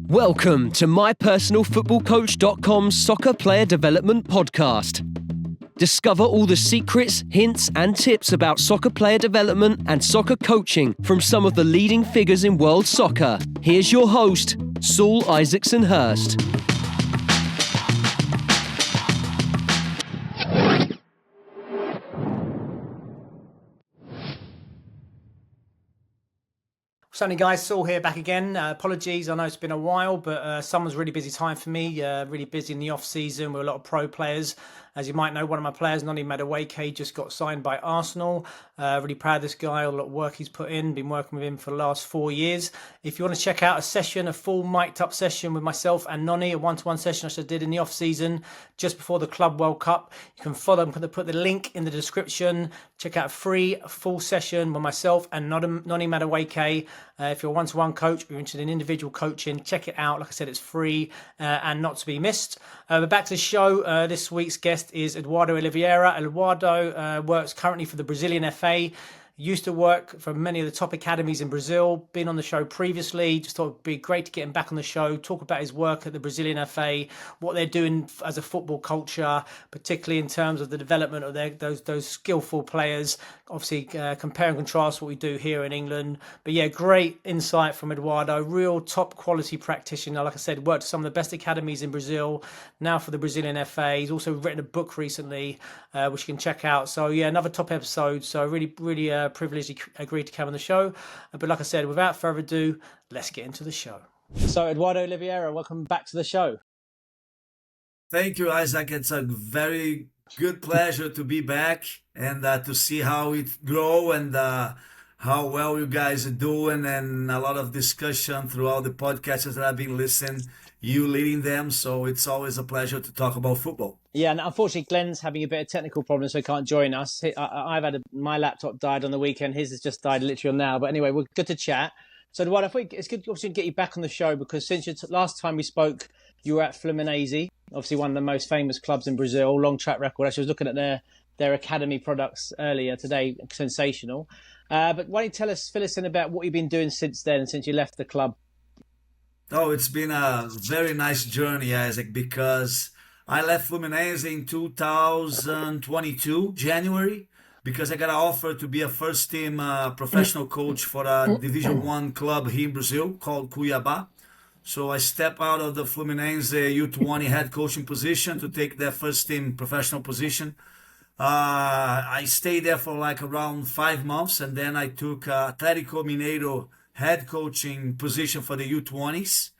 Welcome to mypersonalfootballcoach.com's Soccer Player Development Podcast. Discover all the secrets, hints and tips about soccer player development and soccer coaching from some of the leading figures in world soccer. Here's your host, Saul Isaacson Hurst. What's happening, guys? Saul here, back again. Apologies, I know it's been a while, but summer's really busy time for me. Really busy in the off season with a lot of pro players. As you might know, one of my players, Noni, Madueke, just got signed by Arsenal. Really proud of this guy, a lot of work he's put in. Been working with him for the last 4 years. If you want to check out a session, a full mic'd up session with myself and Noni, a one-to-one session I did in the off season, just before the Club World Cup, you can follow. I'm going to put the link in the description. Check out a free full session with myself and Noni Madueke. If you're a one-to-one coach, or you're interested in individual coaching, check it out. Like I said, it's free and not to be missed. But back to the show. This week's guest is Eduardo Oliviera. Eduardo works currently for the Brazilian FA. Used to work for many of the top academies in Brazil, been on the show previously. Just thought it'd be great to get him back on the show, talk about his work at the Brazilian FA, what they're doing as a football culture, particularly in terms of the development of those skillful players. Obviously, compare and contrast what we do here in England. But yeah, great insight from Eduardo, real top quality practitioner. Like I said, worked at some of the best academies in Brazil, now for the Brazilian FA. He's also written a book recently, which you can check out. So yeah, another top episode. So really privileged he agreed to come on the show. But like I said, without further ado, let's get into the show. So Eduardo Oliviera, welcome back to the show. Thank you, Isaac. It's a very good pleasure to be back and to see how it grow and how well you guys are doing, and a lot of discussion throughout the podcasts that I've been listening, you leading them. So it's always a pleasure to talk about football. Yeah, and unfortunately, Glenn's having a bit of technical problems, so he can't join us. I've had my laptop died on the weekend. His has just died literally now. But anyway, we're good to chat. So, Eduardo, it's good obviously to get you back on the show, because since last time we spoke, you were at Fluminense, obviously one of the most famous clubs in Brazil, long track record. Actually, I was looking at their academy products earlier today, sensational. But why don't you fill us in about what you've been doing since then, since you left the club? Oh, it's been a very nice journey, Isaac, because I left Fluminense in 2022, January, because I got an offer to be a first-team professional coach for a Division I club here in Brazil called Cuiabá. So I stepped out of the Fluminense U20 head coaching position to take their first-team professional position. I stayed there for like around 5 months, and then I took Atlético Mineiro head coaching position for the U20s.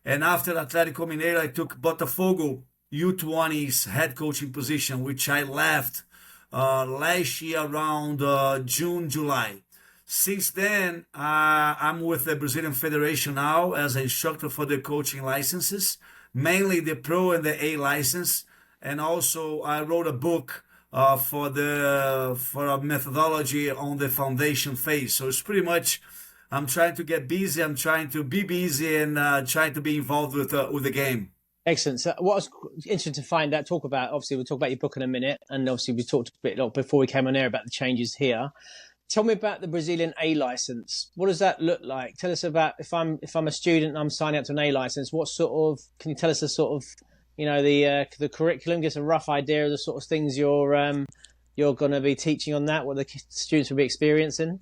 And after Atlético Mineiro, I took Botafogo U20s head coaching position, which I left last year around June, July. Since then, I'm with the Brazilian Federation now as an instructor for the coaching licenses, mainly the Pro and the A license. And also I wrote a book for a methodology on the foundation phase. So it's pretty much, I'm trying to get busy. I'm trying to be busy and trying to be involved with the game. Excellent. So what I was interested to talk about, obviously we'll talk about your book in a minute. And obviously we talked a bit before we came on air about the changes here. Tell me about the Brazilian A license. What does that look like? Tell us about, if I'm a student and I'm signing up to an A license, what sort of, can you tell us the sort of, the curriculum, give us a rough idea of the sort of things you're going to be teaching on that, what the students will be experiencing?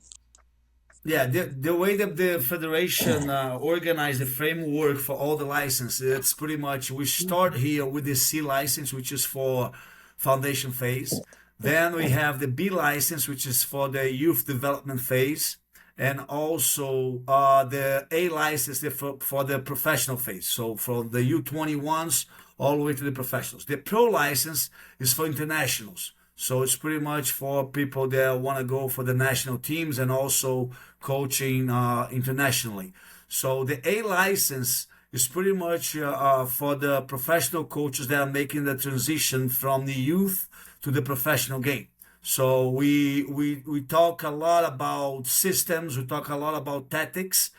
Yeah, the way that the federation organized the framework for all the licenses, it's pretty much, we start here with the C license, which is for foundation phase. Then we have the B license, which is for the youth development phase, and also the A license for the professional phase. So from the U21s all the way to the professionals. The Pro license is for internationals. So it's pretty much for people that want to go for the national teams and also coaching internationally. So the A license is pretty much for the professional coaches that are making the transition from the youth to the professional game. So we talk a lot about systems, we talk a lot about tactics,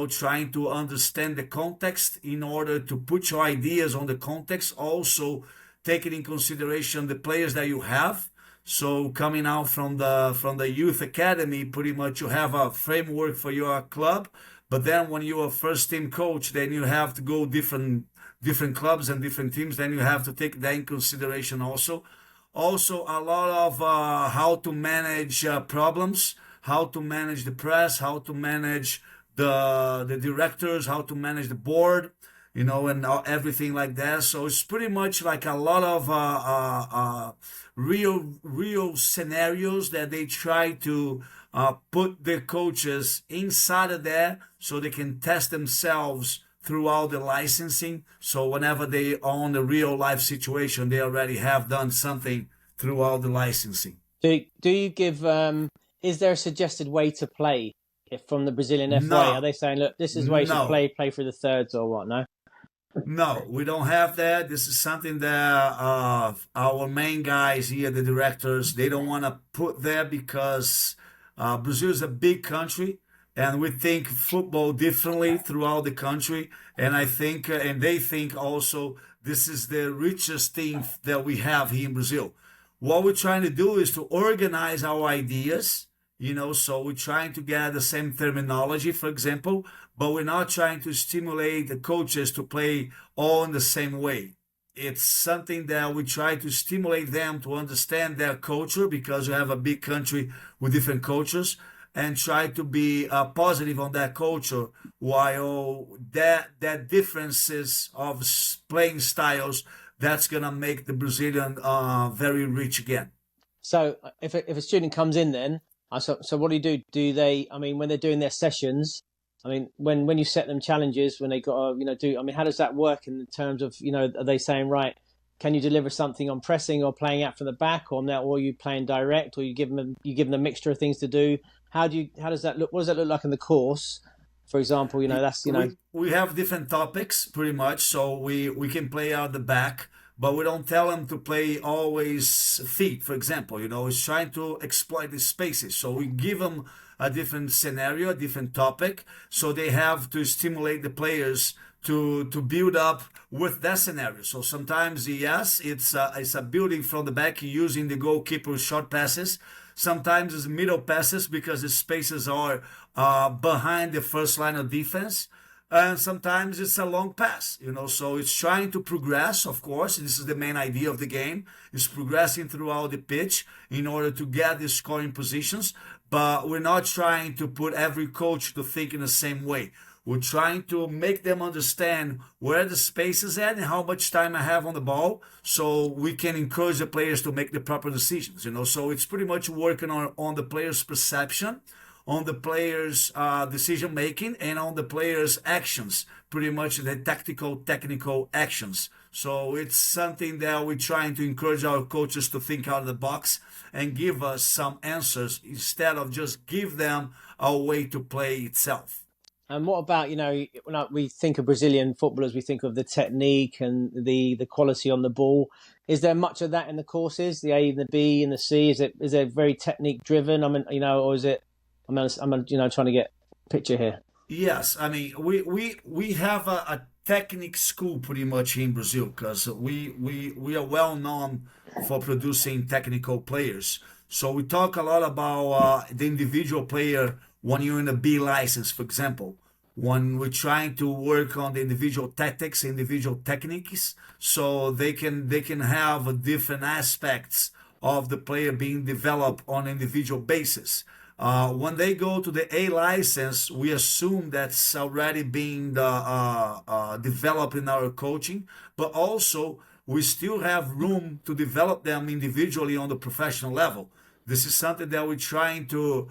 trying to understand the context in order to put your ideas on the context, also taking in consideration the players that you have. So coming out from the youth academy, pretty much you have a framework for your club, But then when you're a first team coach, then you have to go different clubs and different teams. Then you have to take that in consideration also. Also, a lot of how to manage problems, how to manage the press, how to manage the directors, how to manage the board, and everything like that. So it's pretty much like a lot of real scenarios that they try to put their coaches inside of there so they can test themselves throughout the licensing. So whenever they own the real life situation, they already have done something throughout the licensing. Do you give, is there a suggested way to play from the Brazilian FA? No. Are they saying, look, this is the way you should play through the thirds or what? No? No, we don't have that. This is something that our main guys here, the directors, they don't want to put there because Brazil is a big country and we think football differently throughout the country. And I think, and they think also, this is the richest thing that we have here in Brazil. What we're trying to do is to organize our ideas, so we're trying to get the same terminology, for example, but we're not trying to stimulate the coaches to play all in the same way. It's something that we try to stimulate them to understand their culture because we have a big country with different cultures and try to be positive on that culture while that differences of playing styles, that's going to make the Brazilian very rich again. So if a student comes in then, so what do? Do they, when they're doing their sessions, when you set them challenges, when they got to, how does that work in terms of, are they saying, right, can you deliver something on pressing or playing out from the back or are you playing direct or you give them a mixture of things to do? How does that look? What does that look like in the course? For example, we have different topics pretty much. So we can play out the back, but we don't tell them to play always feet, for example. It's trying to exploit the spaces. So we give them a different scenario, a different topic. So they have to stimulate the players to build up with that scenario. So sometimes, yes, it's a building from the back using the goalkeeper's short passes. Sometimes it's middle passes because the spaces are behind the first line of defense. And sometimes it's a long pass, so it's trying to progress, of course. This is the main idea of the game, is progressing throughout the pitch in order to get the scoring positions. But we're not trying to put every coach to think in the same way. We're trying to make them understand where the space is at and how much time I have on the ball so we can encourage the players to make the proper decisions, So it's pretty much working on the player's perception, on the players' decision making, and on the players' actions, pretty much the technical actions. So it's something that we're trying to encourage our coaches to think out of the box and give us some answers instead of just give them a way to play itself. And what about, when we think of Brazilian footballers, we think of the technique and the quality on the ball. Is there much of that in the courses, the A and the B and the C? Is it very technique driven? Or is it? I'm trying to get a picture here. Yes, we have a technique school pretty much in Brazil because we are well known for producing technical players. So we talk a lot about the individual player when you're in a B license, for example. When we're trying to work on the individual tactics, individual techniques, so they can have different aspects of the player being developed on an individual basis. When they go to the A license, we assume that's already being developed in our coaching, but also we still have room to develop them individually on the professional level. This is something that we're trying to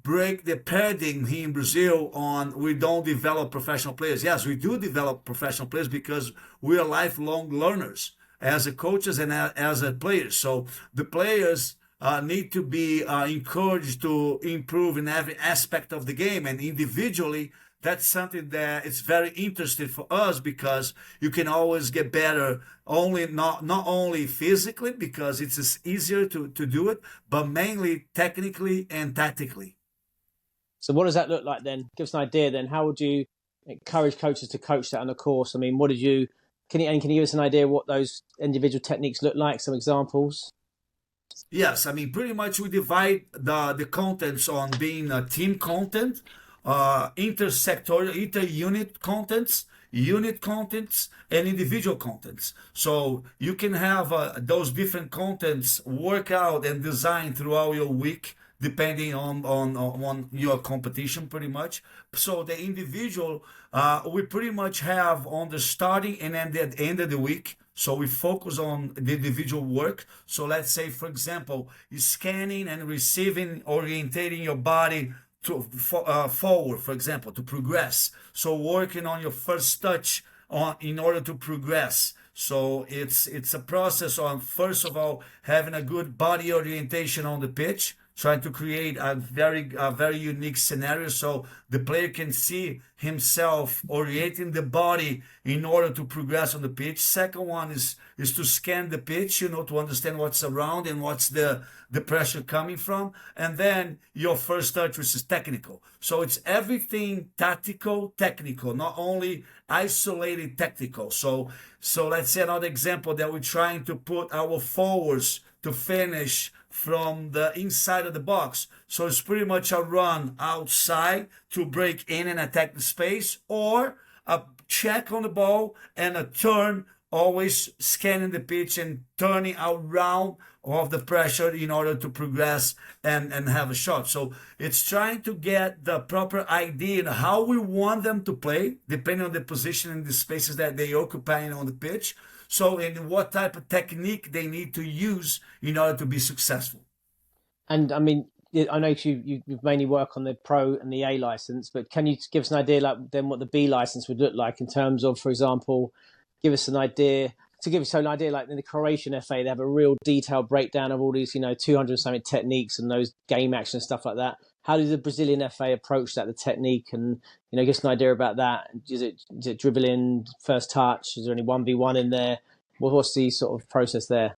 break the paradigm here in Brazil on we don't develop professional players. Yes, we do develop professional players because we are lifelong learners as a coaches and as a players. So the players need to be encouraged to improve in every aspect of the game, and individually that's something that is very interesting for us because you can always get better not only physically because it's easier to do it, but mainly technically and tactically. So what does that look like then? Give us an idea then. How would you encourage coaches to coach that on a course? Can you give us an idea what those individual techniques look like, some examples? Yes, pretty much we divide the contents on being a team content, intersectorial, inter-unit contents, unit contents, and individual contents. So you can have those different contents work out and design throughout your week, depending on your competition, pretty much. So the individual, we pretty much have on the starting and at the end of the week. So we focus on the individual work. So let's say, for example, scanning and receiving, orientating your body to forward, for example, to progress. So working on your first touch in order to progress. So it's a process on, first of all, having a good body orientation on the pitch, trying to create a very unique scenario so the player can see himself orienting the body in order to progress on the pitch. Second one is to scan the pitch, to understand what's around and what's the pressure coming from. And then your first touch, which is technical. So it's everything tactical, technical, not only isolated technical. So let's say another example that we're trying to put our forwards to finish from the inside of the box. So it's pretty much a run outside to break in and attack the space, or a check on the ball and a turn, always scanning the pitch and turning around of the pressure in order to progress and have a shot. So it's trying to get the proper idea on how we want them to play, depending on the position and the spaces that they occupy on the pitch. So, in what type of technique they need to use in order to be successful. And I mean, I know you mainly work on the Pro and the A license, but can you give us an idea, like then what the B license would look like in terms of, for example, give us an idea. To give us an idea, like in the Croatian FA, they have a real detailed breakdown of all these, 200 something techniques and those game action stuff like that. How does the Brazilian FA approach that, the technique, and give us an idea about that? Is it dribbling, first touch? Is there any 1v1 in there? What's the sort of process there?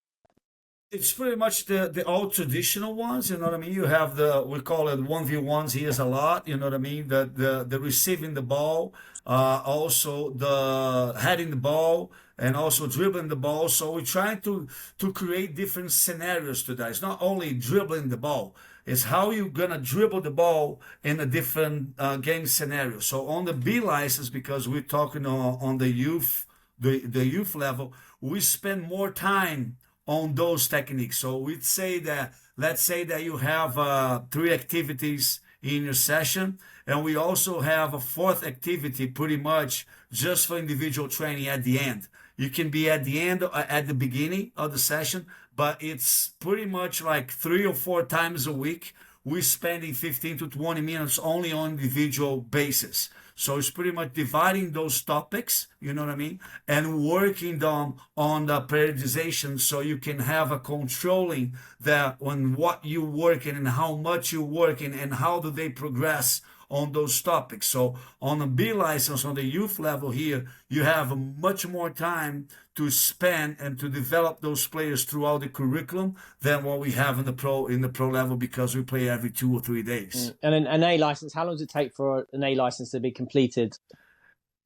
It's pretty much the old traditional ones, you know what I mean? You have we call it 1v1s here a lot, you know what I mean? The receiving the ball, also the heading the ball, and also dribbling the ball. So we're trying to create different scenarios to that. It's not only dribbling the ball, it's how you're going to dribble the ball in a different game scenario. So on the B license, because we're talking on the youth, the youth level, we spend more time on those techniques. So we'd say that, let's say that you have 3 activities in your session, and we also have a 4th activity pretty much just for individual training at the end. You can be at the end, at the beginning of the session, but it's pretty much like 3 or 4 times a week. We're spending 15 to 20 minutes only on individual basis. So it's pretty much dividing those topics, you know what I mean? And working on the periodization so you can have a controlling that on what you're working and how much you're working and how do they progress on those topics. So on a B license, on the youth level here, you have much more time to spend and to develop those players throughout the curriculum than what we have in the pro level, because we play every 2 or 3 days. And an A license, how long does it take for an A license to be completed?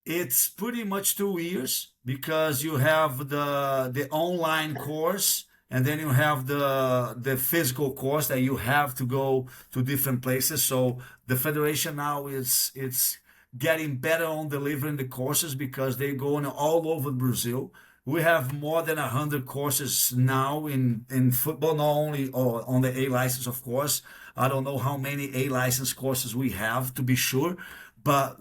It's pretty much 2 years, because you have the online course, and then you have the physical course that you have to go to different places. So the federation now it's getting better on delivering the courses, because they're going all over Brazil. We have more than 100 courses now in football, not only on the A license, of course. I don't know how many A license courses we have, to be sure, but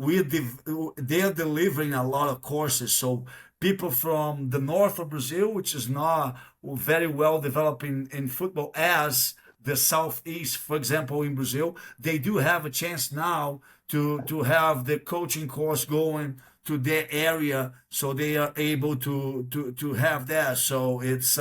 they are delivering a lot of courses. So people from the north of Brazil, which is not very well developed in football, as the southeast, for example, in Brazil, they do have a chance now to have the coaching course going to their area, so they are able to have that. So it's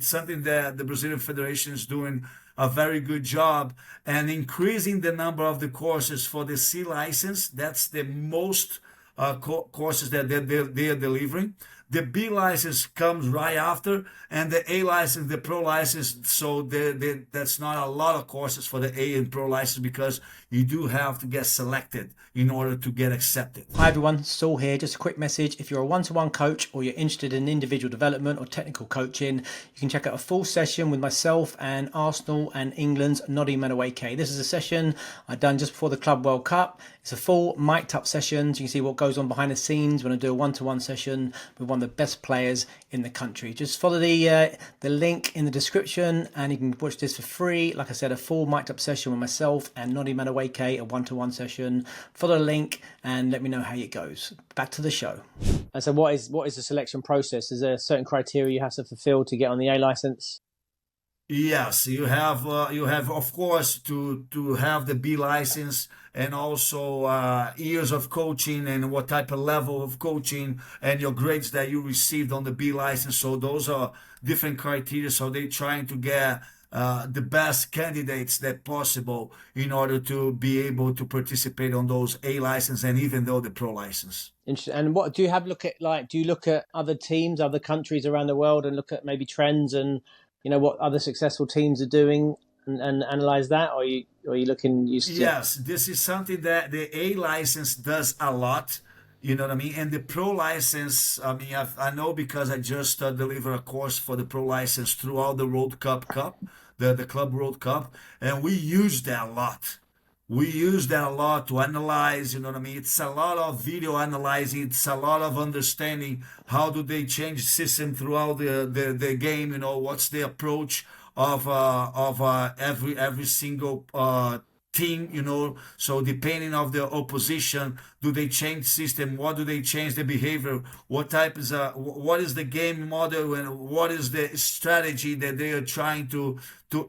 something that the Brazilian Federation is doing a very good job, and increasing the number of the courses for the C license. That's the most courses that they are delivering. The B license comes right after, and the A license, the pro license. So that's not a lot of courses for the A and pro license, because you do have to get selected in order to get accepted. Hi everyone, Saul here. Just a quick message. If you're a one-to-one coach or you're interested in individual development or technical coaching, you can check out a full session with myself and Arsenal and England's Noni Madueke. This is a session I've done just before the Club World Cup. It's a full mic'd up session, so you can see what goes on behind the scenes when I do a one-to-one session with one of the best players in the country. Just follow the link in the description and you can watch this for free. Like I said, a full mic'd up session with myself and Noni Madueke, a one-to-one session. Follow the link and let me know how it goes. Back to the show. And so what is the selection process? Is there certain criteria you have to fulfill to get on the A license? Yes, you have of course to have the B license, and also years of coaching and what type of level of coaching and your grades that you received on the B license. So those are different criteria. So they're trying to get the best candidates that possible in order to be able to participate on those A license and even though the pro license. Interesting. And what do you have look at? Like, do you look at other teams, other countries around the world, and look at maybe trends and what other successful teams are doing and analyze that? Or are you looking? Yes, this is something that the A license does a lot. You know what I mean? And the pro license, I mean, I know because I just delivered a course for the pro license throughout the World Cup, the Club World Cup, and we use that a lot. We use that a lot to analyze, you know what I mean? It's a lot of video analyzing. It's a lot of understanding how do they change the system throughout the game, what's the approach of every single team, so depending of the opposition, do they change system? What do they change the behavior? What is the game model, and what is the strategy that they are trying to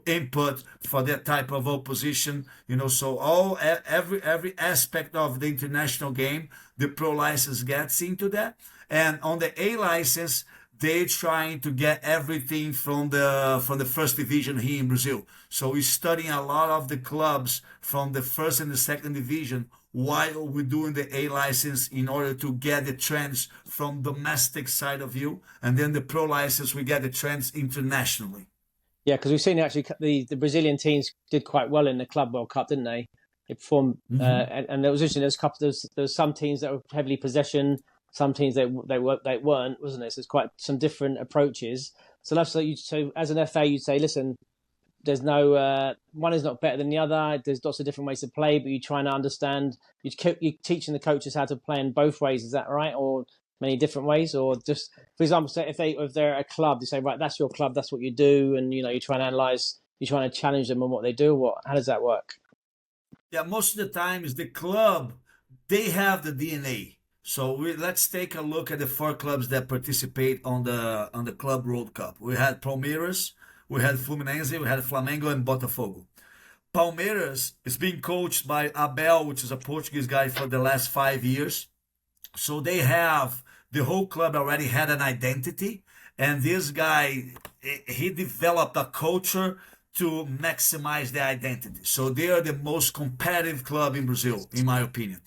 input for that type of opposition? So every aspect of the international game, the pro license gets into that. And on the A license, they're trying to get everything from the first division here in Brazil. So we're studying a lot of the clubs from the first and the second division while we're doing the A license in order to get the trends from domestic side of view. And then the pro license, we get the trends internationally. Yeah, because we've seen actually the Brazilian teams did quite well in the Club World Cup, didn't they? They performed, and there was interesting. There's some teams that were heavily possession. Some teams they weren't, wasn't it? So it's quite some different approaches. So as an FA, you'd say, listen, there's no one is not better than the other. There's lots of different ways to play, but you're trying to understand. You're teaching the coaches how to play in both ways. Is that right, or many different ways, or just, for example, say if they're a club, you say, right, that's your club, that's what you do, and you're trying to analyze, you're trying to challenge them on what they do. How does that work? Yeah, most of the time is the club. They have the DNA. So let's take a look at the 4 clubs that participate on the Club World Cup. We had Palmeiras, we had Fluminense, we had Flamengo, and Botafogo. Palmeiras is being coached by Abel, which is a Portuguese guy for the last 5 years. So the whole club already had an identity, and this guy, he developed a culture to maximize their identity. So they are the most competitive club in Brazil, in my opinion.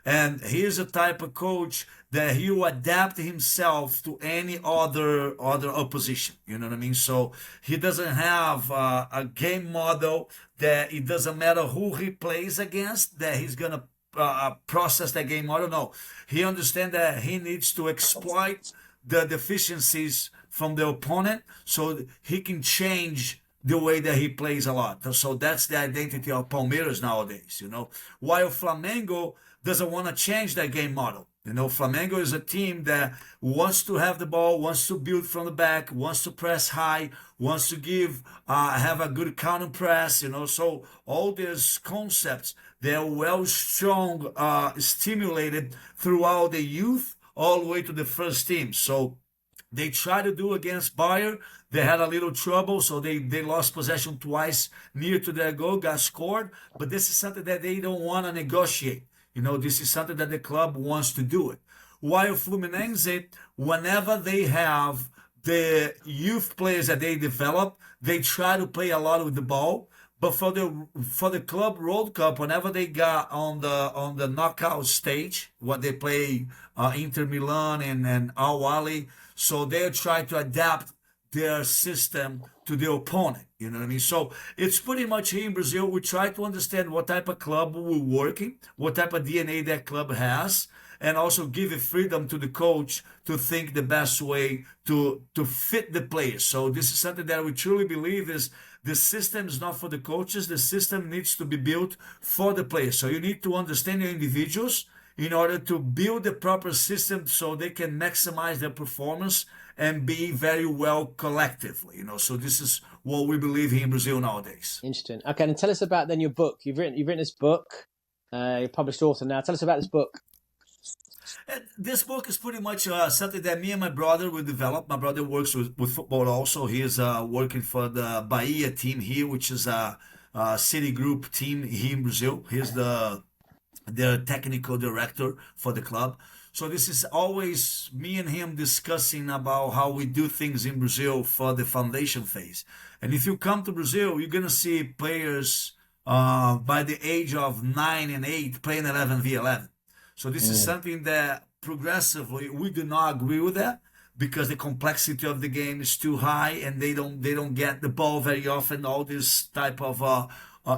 And he's a type of coach that he will adapt himself to any other opposition. You know what I mean? So he doesn't have a game model that it doesn't matter who he plays against, that he's going to process that game model. No, he understands that he needs to exploit the deficiencies from the opponent so he can change the way that he plays a lot. So that's the identity of Palmeiras nowadays, While Flamengo doesn't want to change that game model. Flamengo is a team that wants to have the ball, wants to build from the back, wants to press high, wants to have a good counter press, So all these concepts, they're strong, stimulated throughout the youth all the way to the first team. So they tried to do against Bayer. They had a little trouble, so they lost possession twice near to their goal, got scored. But this is something that they don't want to negotiate. This is something that the club wants to do it. While Fluminense, whenever they have the youth players that they develop, they try to play a lot with the ball. But for the club World Cup, whenever they got on the knockout stage, what they play Inter Milan and Al Ahly, so they try to adapt their system to the opponent. You know what I mean? So it's pretty much here in Brazil. We try to understand what type of club we're working, what type of DNA that club has, and also give it freedom to the coach to think the best way to fit the players. So this is something that we truly believe is the system is not for the coaches. The system needs to be built for the players. So you need to understand your individuals in order to build the proper system so they can maximize their performance and be very well collectively. So this is what we believe here in Brazil nowadays. Interesting. Okay, and tell us about then your book. You've written this book. You're a published author now. Tell us about this book. This book is pretty much something that me and my brother will develop. My brother works with football also. He is working for the Bahia team here, which is a city group team here in Brazil. He's the technical director for the club. So this is always me and him discussing about how we do things in Brazil for the foundation phase. And if you come to Brazil, you're going to see players by the age of 9 and 8 playing 11v11. So this is something that progressively we do not agree with that, because the complexity of the game is too high and they don't get the ball very often, all these type of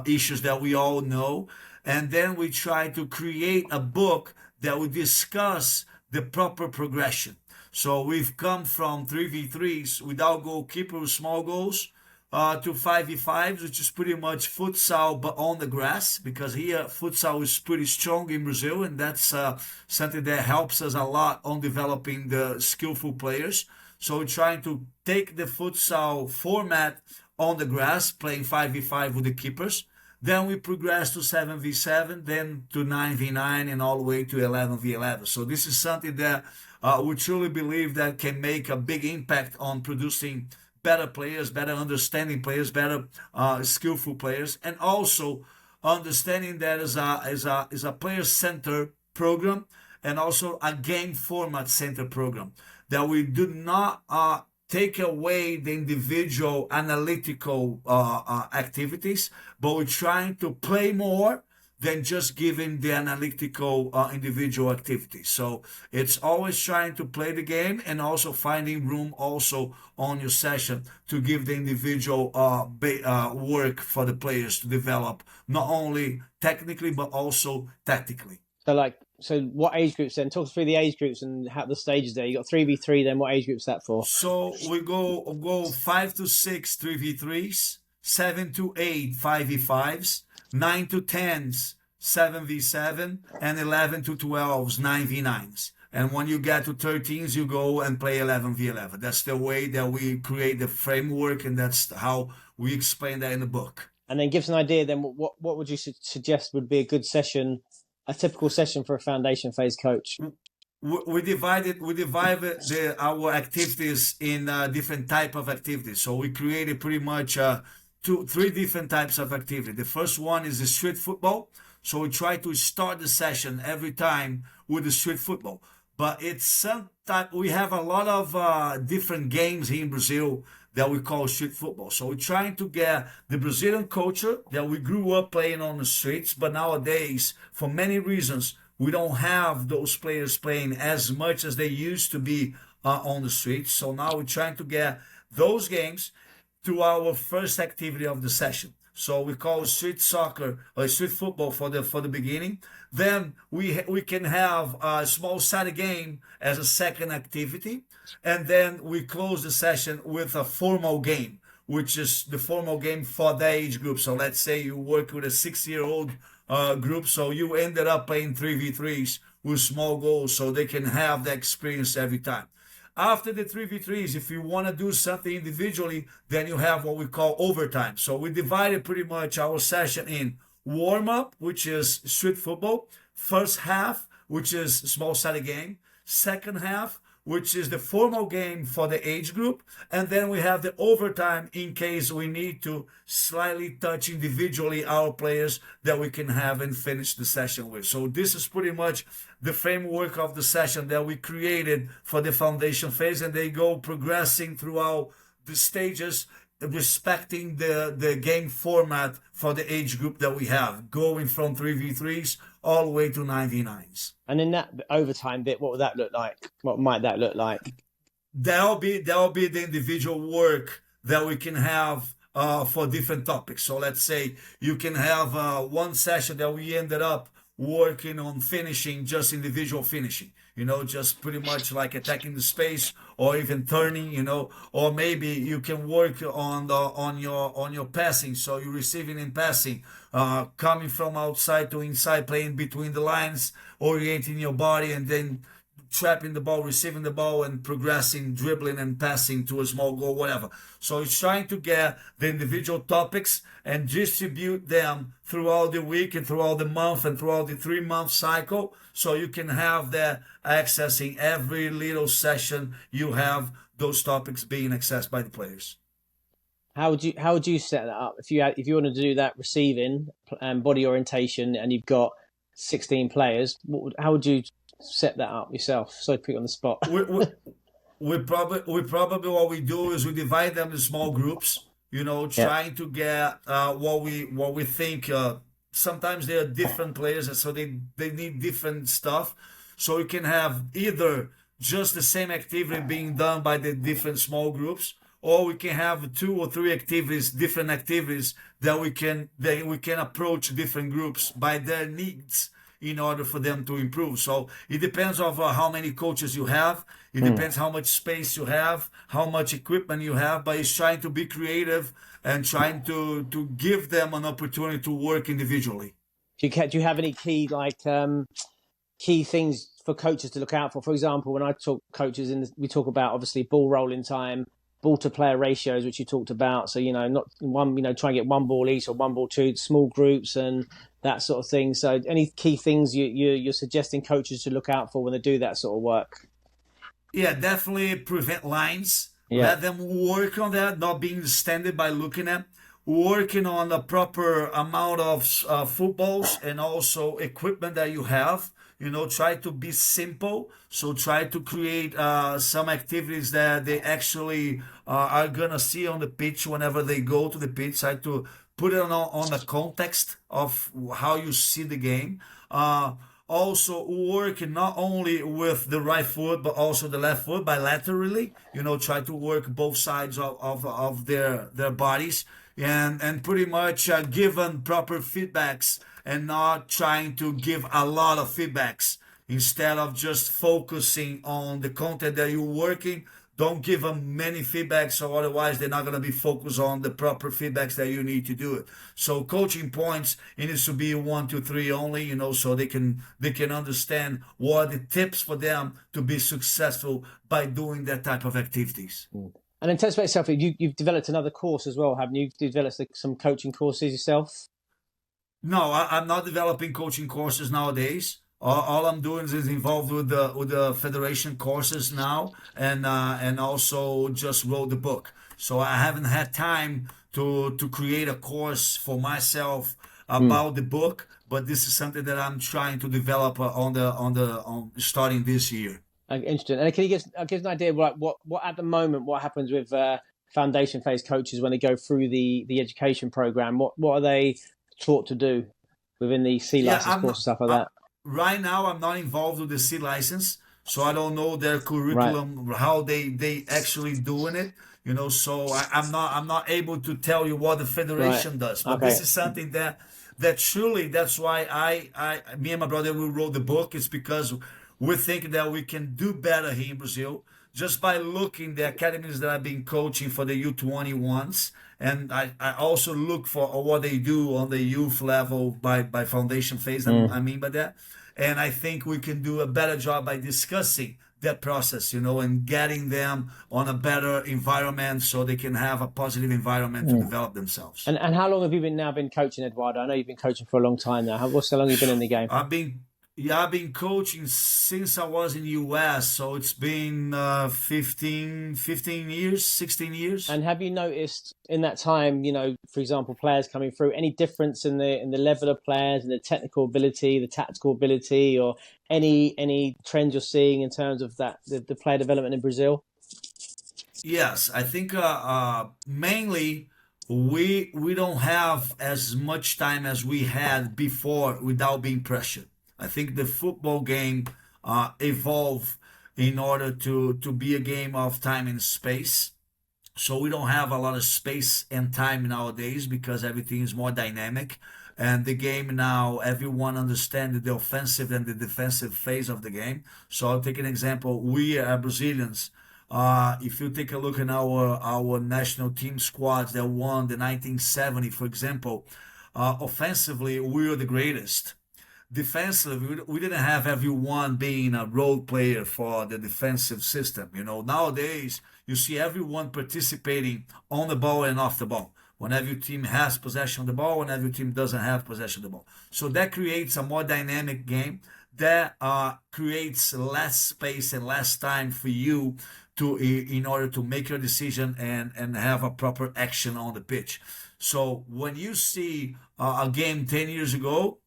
issues that we all know. And then we try to create a book that will discuss the proper progression. So we've come from 3v3s without goalkeeper with small goals to 5v5s, which is pretty much futsal but on the grass, because here futsal is pretty strong in Brazil, and that's something that helps us a lot on developing the skillful players. So we're trying to take the futsal format on the grass, playing 5v5 with the keepers. Then we progress to 7v7, then to 9v9, and all the way to 11v11. So this is something that we truly believe that can make a big impact on producing better players, better understanding players, better skillful players, and also understanding that is a player-centered program and also a game format-centered program, that we do not take away the individual analytical activities, but we're trying to play more than just giving the analytical individual activities. So it's always trying to play the game and also finding room also on your session to give the individual work for the players to develop, not only technically, but also tactically. So what age groups then? Talk us through the age groups and how the stages there. You got 3v3 then. What age group's that for? So we go 5 to 6 3v3s, 7 to 8 5v5s, 9 to 10s 7v7, and 11 to 12s 9v9s. And when you get to 13s, you go and play 11v11. That's the way that we create the framework, and that's how we explain that in the book. And then give us an idea then, what would you suggest would be a good session, a typical session for a foundation phase coach? We divided our activities in different type of activities. So we created pretty much 3 different types of activity. The first one is the street football. So we try to start the session every time with the street football. But it's sometimes we have a lot of different games here in Brazil that we call street football. So we're trying to get the Brazilian culture that we grew up playing on the streets, but nowadays, for many reasons, we don't have those players playing as much as they used to be on the streets. So now we're trying to get those games to our first activity of the session. So we call street soccer or street football for the beginning. Then we can have a small sided game as a second activity, and then we close the session with a formal game, which is the formal game for the age group. So let's say you work with a 6-year-old group, so you ended up playing 3v3s with small goals, so they can have the experience every time. After the 3v3s, if you want to do something individually, then you have what we call overtime. So we divided pretty much our session in warm-up, which is street football, first half, which is small-sided game, second half, which is the formal game for the age group, and then we have the overtime in case we need to slightly touch individually our players that we can have and finish the session with. So this is pretty much the framework of the session that we created for the foundation phase, and they go progressing throughout the stages respecting the game format for the age group that we have, going from 3v3s all the way to 9v9s. And in that overtime bit, what would that look like? What might that look like? That'll be the individual work that we can have for different topics. So let's say you can have one session that we ended up working on finishing, just individual finishing, just pretty much like attacking the space or even turning, or maybe you can work on your passing. So you're receiving and passing, coming from outside to inside, playing between the lines, orienting your body, and then trapping the ball, receiving the ball, and progressing, dribbling and passing to a small goal, whatever. So it's trying to get the individual topics and distribute them throughout the week and throughout the month and throughout the 3-month cycle, so you can have that accessing every little session. You have those topics being accessed by the players. How would you set that up if you wanted to do that receiving and body orientation, and you've got 16 players? How would you set that up yourself? So put you on the spot. we probably what we do is we divide them in small groups. Trying to get what we think. Sometimes they are different players, and so they need different stuff. So you can have either just the same activity being done by the different small groups, or we can have 2 or 3 activities, different activities that we can approach different groups by their needs in order for them to improve. So it depends on how many coaches you have. It depends how much space you have, how much equipment you have, but it's trying to be creative and trying to give them an opportunity to work individually. Do you have any key key things for coaches to look out for? For example, when I talk coaches, we talk about obviously ball rolling time, ball to player ratios, which you talked about. So, not one, try and get one ball each or one ball two, small groups and that sort of thing. So any key things you're suggesting coaches to look out for when they do that sort of work? Yeah, definitely prevent lines. Yeah. Let them work on that, not being standard by looking at, working on the proper amount of footballs and also equipment that you have. Try to be simple. So try to create some activities that they actually are going to see on the pitch whenever they go to the pitch. Try to put it on the context of how you see the game. Also work not only with the right foot, but also the left foot bilaterally. Try to work both sides of their bodies and pretty much give them proper feedbacks and not trying to give a lot of feedbacks. Instead of just focusing on the content that you're working, don't give them many feedbacks, so otherwise they're not going to be focused on the proper feedbacks that you need to do it. So coaching points, it needs to be 1, 2, 3 only, so they can understand what are the tips for them to be successful by doing that type of activities. And in terms of yourself, you've developed another course as well, haven't you? You've developed some coaching courses yourself? No, I'm not developing coaching courses nowadays. All I'm doing is involved with the federation courses now, and also just wrote the book. So I haven't had time to create a course for myself about the book, but this is something that I'm trying to develop on starting this year. Interesting. And can you give an idea what at the moment what happens with foundation phase coaches when they go through the education program? What are they taught to do within the C license course and stuff like that? Right now, I'm not involved with the C license, so I don't know their curriculum, how they actually doing it. So I'm not able to tell you what the federation does. But this is something that truly, that's why me and my brother, we wrote the book. It's because we think that we can do better here in Brazil just by looking the academies that I've been coaching for the U21s. And I also look for what they do on the youth level by foundation phase. I mean by that. And I think we can do a better job by discussing that process, and getting them on a better environment so they can have a positive environment to develop themselves. And how long have you been coaching, Eduardo? I know you've been coaching for a long time now. How long have you been in the game? I've been coaching since I was in the US, so it's been 15 years, 16 years. And have you noticed in that time, for example, players coming through, any difference in the level of players and the technical ability, the tactical ability, or any trends you're seeing in terms of that the player development in Brazil? Yes, I think mainly we don't have as much time as we had before without being pressured. I think the football game evolved in order to be a game of time and space. So we don't have a lot of space and time nowadays because everything is more dynamic. And the game now, everyone understands the offensive and the defensive phase of the game. So I'll take an example. We are Brazilians. If you take a look at our national team squads that won the 1970, for example, offensively we were the greatest. Defensively, we didn't have everyone being a role player for the defensive system. You know, nowadays you see everyone participating on the ball and off the ball. When every team has possession of the ball, when every team doesn't have possession of the ball. So that creates a more dynamic game that creates less space and less time for you to in order to make your decision and have a proper action on the pitch. So when you see a game 10 years ago,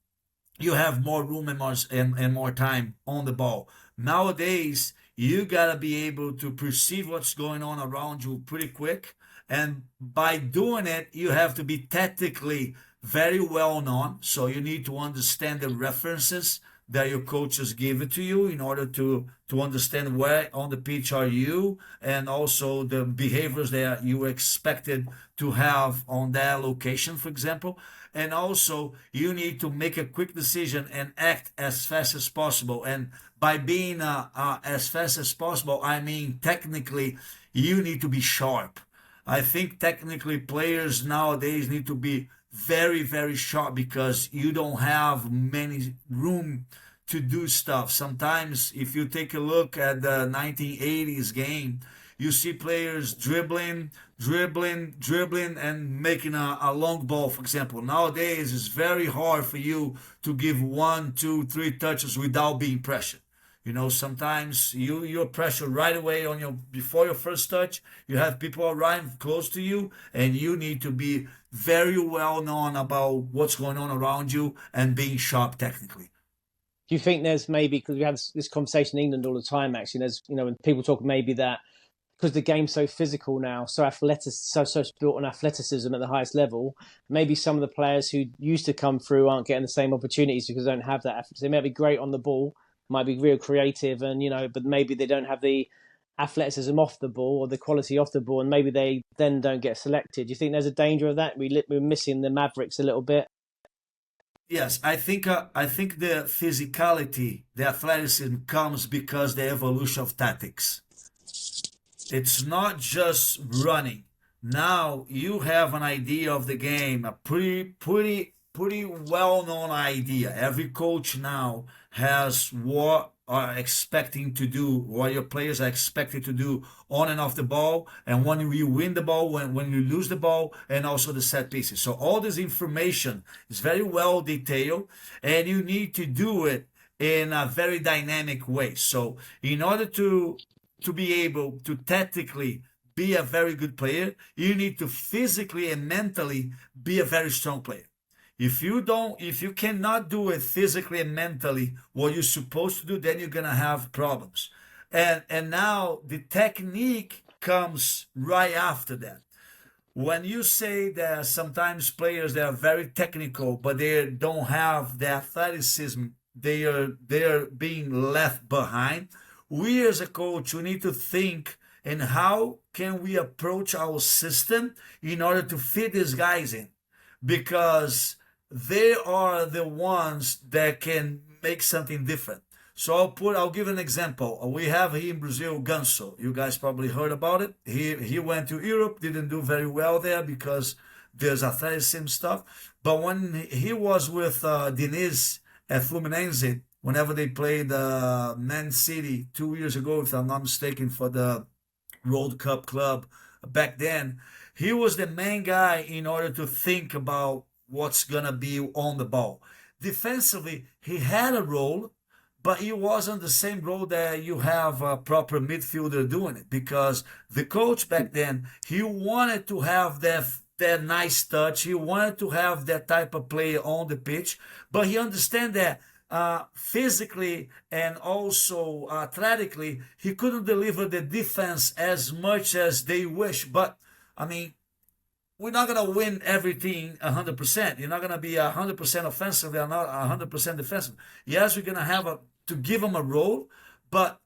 you have more room and more time on the ball. Nowadays, you gotta be able to perceive what's going on around you pretty quick. And by doing it, you have to be tactically very well known. So you need to understand the references that your coaches give it to you in order to understand where on the pitch are you and also the behaviors that you expected to have on that location, for example. And also you need to make a quick decision and act as fast as possible. And by being as fast as possible, I mean technically you need to be sharp. I think technically players nowadays need to be very, very sharp because you don't have many room to do stuff. Sometimes if you take a look at the 1980s game, you see players dribbling, and making a long ball, for example. Nowadays, it's very hard for you to give 1, 2, 3 touches without being pressured. You know, sometimes you're pressured right away on your before your first touch. You have people arrive close to you, and you need to be very well known about what's going on around you and being sharp technically. Do you think there's maybe, because we have this conversation in England all the time, actually, there's, when people talk maybe that because the game's so physical now, so athletic, so built on athleticism at the highest level, maybe some of the players who used to come through aren't getting the same opportunities because they don't have that. They might be great on the ball, might be real creative, and but maybe they don't have the athleticism off the ball or the quality off the ball, and maybe they then don't get selected. Do you think there's a danger of that? We're missing the Mavericks a little bit. Yes, I think the physicality, the athleticism comes because the evolution of tactics. It's not just running. Now you have an idea of the game, a pretty well known idea. Every coach now has what are expecting to do, what your players are expected to do on and off the ball, and when you win the ball, when you lose the ball, and also the set pieces. So all this information is very well detailed, and you need to do it in a very dynamic way. So in order to be able to tactically be a very good player, you need to physically and mentally be a very strong player. If you cannot do it physically and mentally what you're supposed to do, then you're gonna have problems. And now the technique comes right after that. When you say that sometimes players they are very technical, but they don't have the athleticism, they are being left behind. We as a coach, we need to think and how can we approach our system in order to fit these guys in, because they are the ones that can make something different. So I'll give an example. We have here in Brazil Ganso. You guys probably heard about it. He went to Europe, didn't do very well there because there's athleticism stuff. But when he was with Diniz at Fluminense, whenever they played Man City 2 years ago, if I'm not mistaken, for the World Cup club back then, he was the main guy in order to think about what's gonna be on the ball. Defensively, he had a role, but he wasn't the same role that you have a proper midfielder doing it, because the coach back then, he wanted to have that nice touch. He wanted to have that type of player on the pitch, but he understand that physically and also athletically, he couldn't deliver the defense as much as they wish. But I mean, we're not going to win everything 100%. You're not going to be 100% offensive and not 100% defensive. Yes, we're going to have to give him a role, but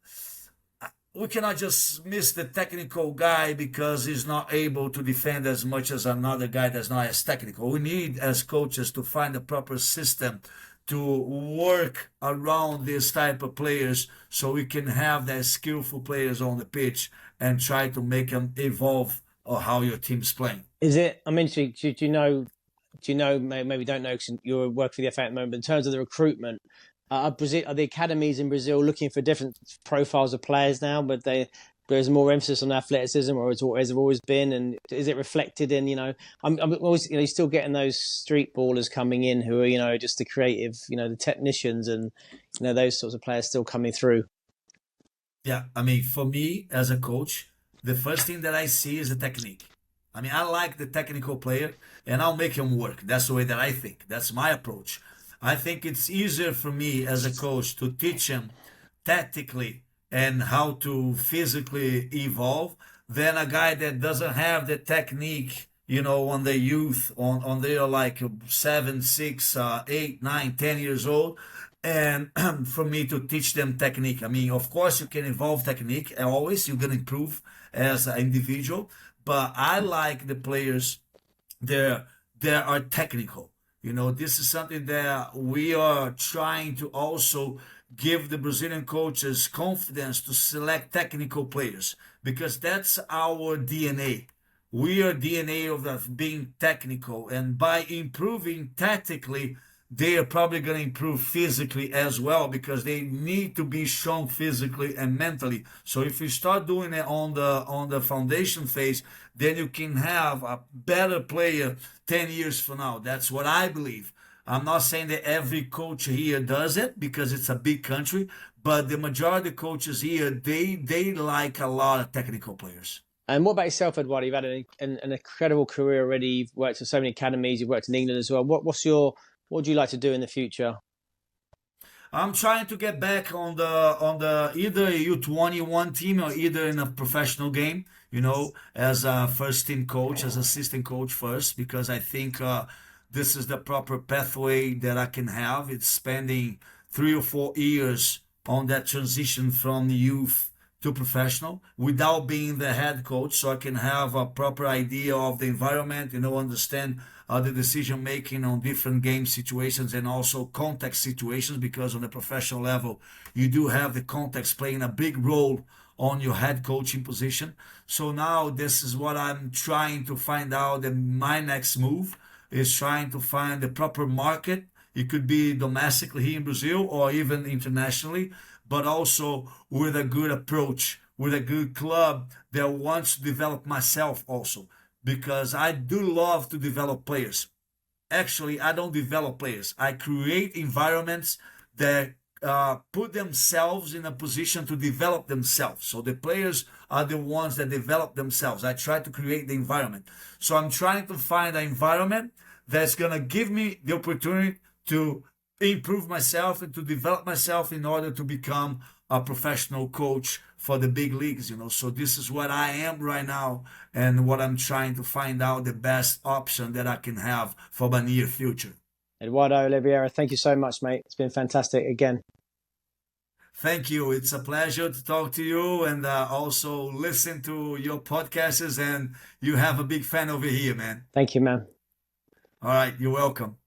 we cannot just miss the technical guy because he's not able to defend as much as another guy that's not as technical. We need, as coaches, to find a proper system to work around this type of players so we can have that skillful players on the pitch and try to make them evolve or how your team's playing. Is it? I mean, do you know? Maybe don't know because you're working for the FA at the moment. But in terms of the recruitment, are the academies in Brazil looking for different profiles of players now? But there's more emphasis on athleticism, or as there always been, and is it reflected in? I'm always you're still getting those street ballers coming in who are just the creative, the technicians, and those sorts of players still coming through. Yeah, I mean, for me as a coach, the first thing that I see is the technique. I mean, I like the technical player, and I'll make him work. That's the way that I think. That's my approach. I think it's easier for me as a coach to teach him tactically and how to physically evolve than a guy that doesn't have the technique, on the youth, on their like 7, 6, 8, 9, 10 years old. And for me to teach them technique. I mean, of course, you can evolve technique. Always, you're going to improve as an individual. But I like the players that are technical. This is something that we are trying to also give the Brazilian coaches confidence to select technical players because that's our DNA. We are DNA of being technical, and by improving tactically, they are probably going to improve physically as well because they need to be strong physically and mentally. So if you start doing it on the foundation phase, then you can have a better player 10 years from now. That's what I believe. I'm not saying that every coach here does it because it's a big country, but the majority of coaches here, they like a lot of technical players. And what about yourself, Eduardo? You've had an incredible career already. You've worked at so many academies. You've worked in England as well. What would you like to do in the future? I'm trying to get back on the either U21 team or either in a professional game, as a first team coach, as assistant coach first, because I think this is the proper pathway that I can have. It's spending 3 or 4 years on that transition from youth to professional without being the head coach, so I can have a proper idea of the environment, understand the decision making on different game situations and also context situations, because on the professional level you do have the context playing a big role on your head coaching position. So now this is what I'm trying to find out, and my next move is trying to find the proper market. It could be domestically here in Brazil or even internationally, but also with a good approach, with a good club that wants to develop myself also, because I do love to develop players. Actually, I don't develop players. I create environments that put themselves in a position to develop themselves. So the players are the ones that develop themselves. I try to create the environment. So I'm trying to find an environment that's going to give me the opportunity to improve myself and to develop myself in order to become a professional coach for the big leagues, So this is what I am right now and what I'm trying to find out the best option that I can have for my near future. Eduardo Oliviera, thank you so much, mate. It's been fantastic again. Thank you. It's a pleasure to talk to you and also listen to your podcasts, and you have a big fan over here, man. Thank you, man. All right. You're welcome.